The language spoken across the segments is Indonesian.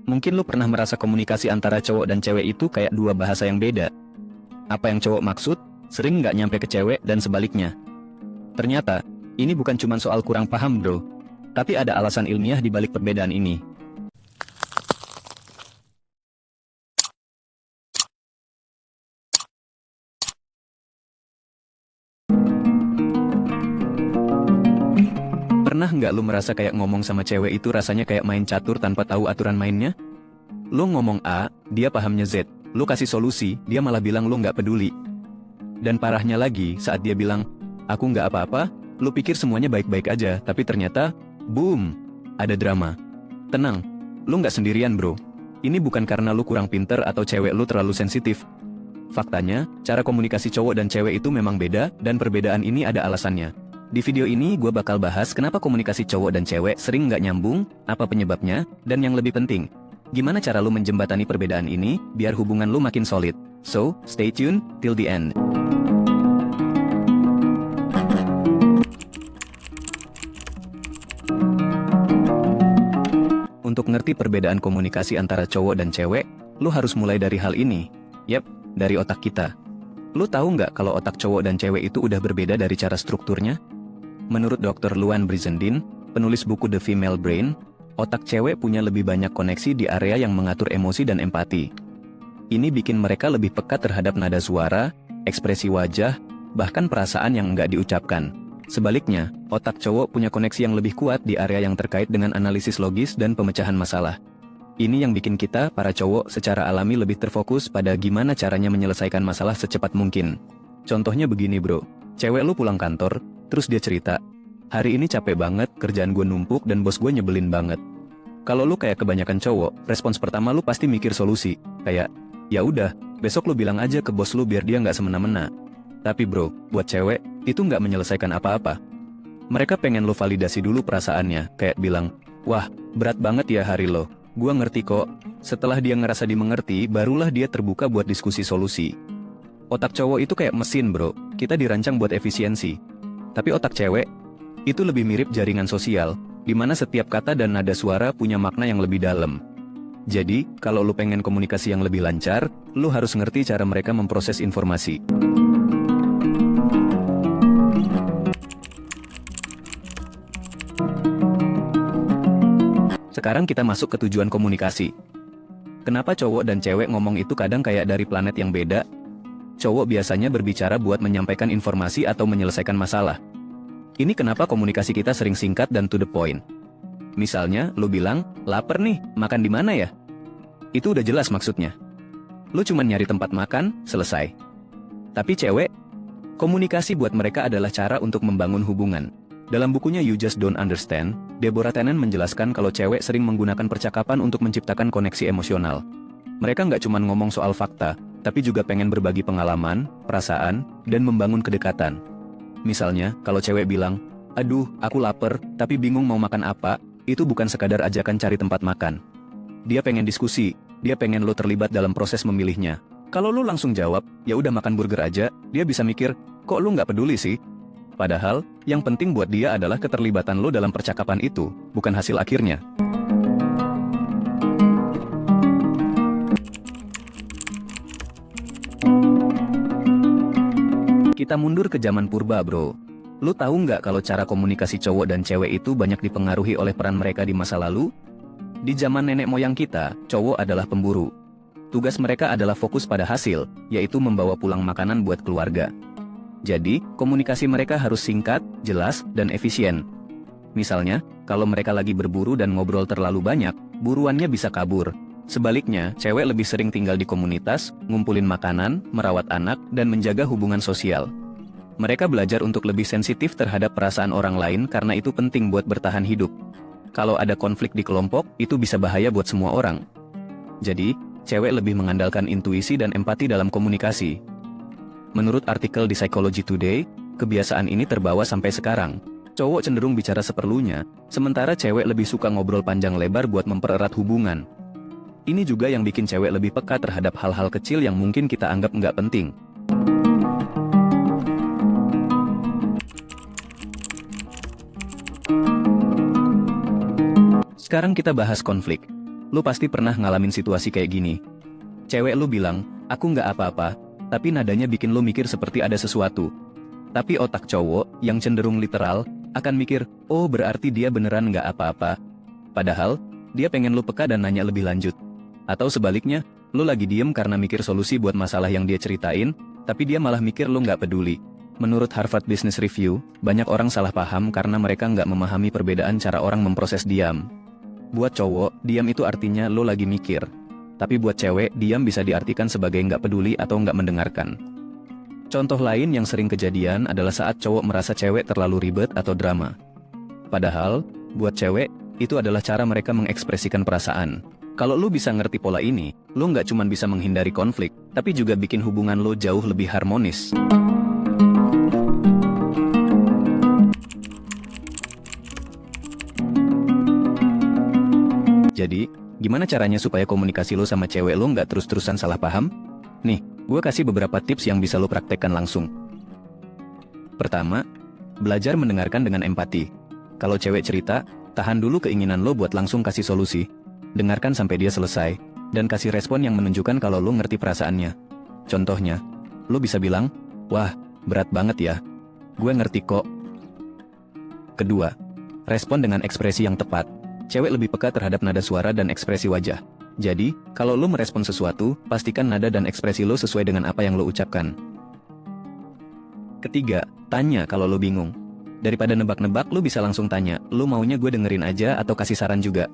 Mungkin lu pernah merasa komunikasi antara cowok dan cewek itu kayak dua bahasa yang beda. Apa yang cowok maksud, sering nggak nyampe ke cewek dan sebaliknya. Ternyata, ini bukan cuma soal kurang paham bro. Tapi ada alasan ilmiah di balik perbedaan ini. Pernah nggak lu merasa kayak ngomong sama cewek itu rasanya kayak main catur tanpa tahu aturan mainnya? Lu ngomong A, dia pahamnya Z. Lu kasih solusi, dia malah bilang lu nggak peduli. Dan parahnya lagi, saat dia bilang, aku nggak apa-apa, lu pikir semuanya baik-baik aja, tapi ternyata, boom, ada drama. Tenang, lu nggak sendirian bro. Ini bukan karena lu kurang pinter atau cewek lu terlalu sensitif. Faktanya, cara komunikasi cowok dan cewek itu memang beda, dan perbedaan ini ada alasannya. Di video ini gue bakal bahas kenapa komunikasi cowok dan cewek sering nggak nyambung, apa penyebabnya, dan yang lebih penting, gimana cara lu menjembatani perbedaan ini, biar hubungan lu makin solid. So, stay tuned till the end. Untuk ngerti perbedaan komunikasi antara cowok dan cewek, lu harus mulai dari hal ini. Yap, dari otak kita. Lu tahu nggak kalau otak cowok dan cewek itu udah berbeda dari cara strukturnya? Menurut Dr. Luan Brizendine, penulis buku The Female Brain, otak cewek punya lebih banyak koneksi di area yang mengatur emosi dan empati. Ini bikin mereka lebih peka terhadap nada suara, ekspresi wajah, bahkan perasaan yang nggak diucapkan. Sebaliknya, otak cowok punya koneksi yang lebih kuat di area yang terkait dengan analisis logis dan pemecahan masalah. Ini yang bikin kita, para cowok, secara alami lebih terfokus pada gimana caranya menyelesaikan masalah secepat mungkin. Contohnya begini bro, cewek lu pulang kantor, terus dia cerita, hari ini capek banget, kerjaan gue numpuk dan bos gue nyebelin banget. Kalau lu kayak kebanyakan cowok, respons pertama lu pasti mikir solusi, kayak, ya udah, besok lu bilang aja ke bos lu biar dia nggak semena-mena. Tapi bro, buat cewek, itu nggak menyelesaikan apa-apa. Mereka pengen lu validasi dulu perasaannya, kayak bilang, wah, berat banget ya hari lo. Gua ngerti kok. Setelah dia ngerasa dimengerti, barulah dia terbuka buat diskusi solusi. Otak cowok itu kayak mesin bro, kita dirancang buat efisiensi. Tapi otak cewek, itu lebih mirip jaringan sosial, di mana setiap kata dan nada suara punya makna yang lebih dalam. Jadi, kalau lu pengen komunikasi yang lebih lancar, lu harus ngerti cara mereka memproses informasi. Sekarang kita masuk ke tujuan komunikasi. Kenapa cowok dan cewek ngomong itu kadang kayak dari planet yang beda? Cowok biasanya berbicara buat menyampaikan informasi atau menyelesaikan masalah. Ini kenapa komunikasi kita sering singkat dan to the point. Misalnya, lu bilang, lapar nih, makan di mana ya? Itu udah jelas maksudnya. Lu cuma nyari tempat makan, selesai. Tapi cewek, komunikasi buat mereka adalah cara untuk membangun hubungan. Dalam bukunya You Just Don't Understand, Deborah Tannen menjelaskan kalau cewek sering menggunakan percakapan untuk menciptakan koneksi emosional. Mereka nggak cuma ngomong soal fakta, tapi juga pengen berbagi pengalaman, perasaan, dan membangun kedekatan. Misalnya, kalau cewek bilang, aduh, aku lapar, tapi bingung mau makan apa, itu bukan sekadar ajakan cari tempat makan. Dia pengen diskusi, dia pengen lo terlibat dalam proses memilihnya. Kalau lo langsung jawab, ya udah makan burger aja, dia bisa mikir, kok lo nggak peduli sih? Padahal, yang penting buat dia adalah keterlibatan lo dalam percakapan itu, bukan hasil akhirnya. Kita mundur ke zaman purba bro. Lu tahu nggak kalau cara komunikasi cowok dan cewek itu banyak dipengaruhi oleh peran mereka di masa lalu? Di zaman nenek moyang kita, cowok adalah pemburu. Tugas mereka adalah fokus pada hasil, yaitu membawa pulang makanan buat keluarga. Jadi, komunikasi mereka harus singkat, jelas, dan efisien. Misalnya, kalau mereka lagi berburu dan ngobrol terlalu banyak, buruannya bisa kabur. Sebaliknya, cewek lebih sering tinggal di komunitas, ngumpulin makanan, merawat anak, dan menjaga hubungan sosial. Mereka belajar untuk lebih sensitif terhadap perasaan orang lain karena itu penting buat bertahan hidup. Kalau ada konflik di kelompok, itu bisa bahaya buat semua orang. Jadi, cewek lebih mengandalkan intuisi dan empati dalam komunikasi. Menurut artikel di Psychology Today, kebiasaan ini terbawa sampai sekarang. Cowok cenderung bicara seperlunya, sementara cewek lebih suka ngobrol panjang lebar buat mempererat hubungan. Ini juga yang bikin cewek lebih peka terhadap hal-hal kecil yang mungkin kita anggap nggak penting. Sekarang kita bahas konflik. Lu pasti pernah ngalamin situasi kayak gini. Cewek lu bilang, aku nggak apa-apa, tapi nadanya bikin lu mikir seperti ada sesuatu. Tapi otak cowok, yang cenderung literal, akan mikir, oh berarti dia beneran nggak apa-apa. Padahal, dia pengen lu peka dan nanya lebih lanjut. Atau sebaliknya, lu lagi diem karena mikir solusi buat masalah yang dia ceritain, tapi dia malah mikir lu nggak peduli. Menurut Harvard Business Review, banyak orang salah paham karena mereka nggak memahami perbedaan cara orang memproses diam. Buat cowok, diam itu artinya lo lagi mikir. Tapi buat cewek, diam bisa diartikan sebagai nggak peduli atau nggak mendengarkan. Contoh lain yang sering kejadian adalah saat cowok merasa cewek terlalu ribet atau drama. Padahal, buat cewek, itu adalah cara mereka mengekspresikan perasaan. Kalau lo bisa ngerti pola ini, lo nggak cuma bisa menghindari konflik, tapi juga bikin hubungan lo jauh lebih harmonis. Jadi, gimana caranya supaya komunikasi lo sama cewek lo nggak terus-terusan salah paham? Nih, gue kasih beberapa tips yang bisa lo praktekkan langsung. Pertama, belajar mendengarkan dengan empati. Kalau cewek cerita, tahan dulu keinginan lo buat langsung kasih solusi. Dengarkan sampai dia selesai, dan kasih respon yang menunjukkan kalau lo ngerti perasaannya. Contohnya, lo bisa bilang, wah, berat banget ya. Gue ngerti kok. Kedua, respon dengan ekspresi yang tepat. Cewek lebih peka terhadap nada suara dan ekspresi wajah. Jadi, kalau lo merespon sesuatu, pastikan nada dan ekspresi lo sesuai dengan apa yang lo ucapkan. Ketiga, tanya kalau lo bingung. Daripada nebak-nebak, lo bisa langsung tanya, lo maunya gue dengerin aja atau kasih saran juga.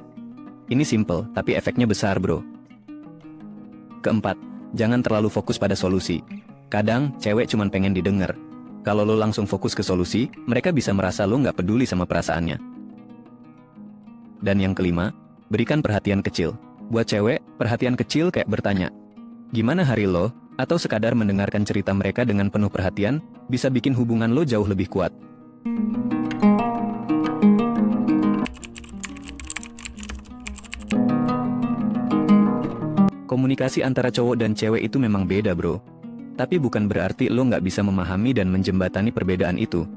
Ini simple, tapi efeknya besar bro. Keempat, jangan terlalu fokus pada solusi. Kadang, cewek cuman pengen didengar. Kalau lo langsung fokus ke solusi, mereka bisa merasa lo nggak peduli sama perasaannya. Dan yang kelima, berikan perhatian kecil. Buat cewek, perhatian kecil kayak bertanya, gimana hari lo? Atau sekadar mendengarkan cerita mereka dengan penuh perhatian, bisa bikin hubungan lo jauh lebih kuat. Komunikasi antara cowok dan cewek itu memang beda bro. Tapi bukan berarti lo nggak bisa memahami dan menjembatani perbedaan itu.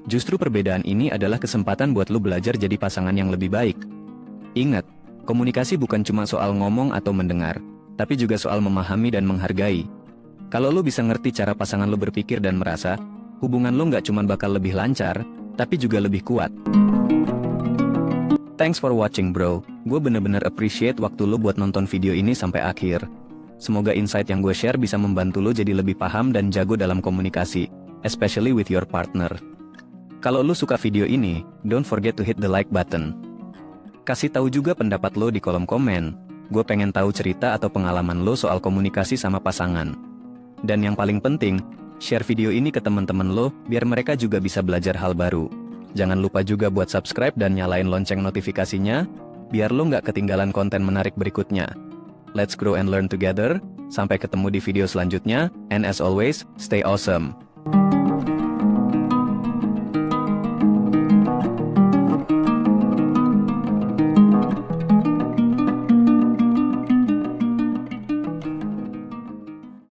Justru perbedaan ini adalah kesempatan buat lo belajar jadi pasangan yang lebih baik. Ingat, komunikasi bukan cuma soal ngomong atau mendengar, tapi juga soal memahami dan menghargai. Kalau lo bisa ngerti cara pasangan lo berpikir dan merasa, hubungan lo nggak cuma bakal lebih lancar, tapi juga lebih kuat. Thanks for watching bro. Gue bener-bener appreciate waktu lo buat nonton video ini sampai akhir. Semoga insight yang gue share bisa membantu lo jadi lebih paham dan jago dalam komunikasi, especially with your partner. Kalau lo suka video ini, don't forget to hit the like button. Kasih tahu juga pendapat lo di kolom komen. Gue pengen tahu cerita atau pengalaman lo soal komunikasi sama pasangan. Dan yang paling penting, share video ini ke teman-teman lo, biar mereka juga bisa belajar hal baru. Jangan lupa juga buat subscribe dan nyalain lonceng notifikasinya, biar lo nggak ketinggalan konten menarik berikutnya. Let's grow and learn together. Sampai ketemu di video selanjutnya, and as always, stay awesome.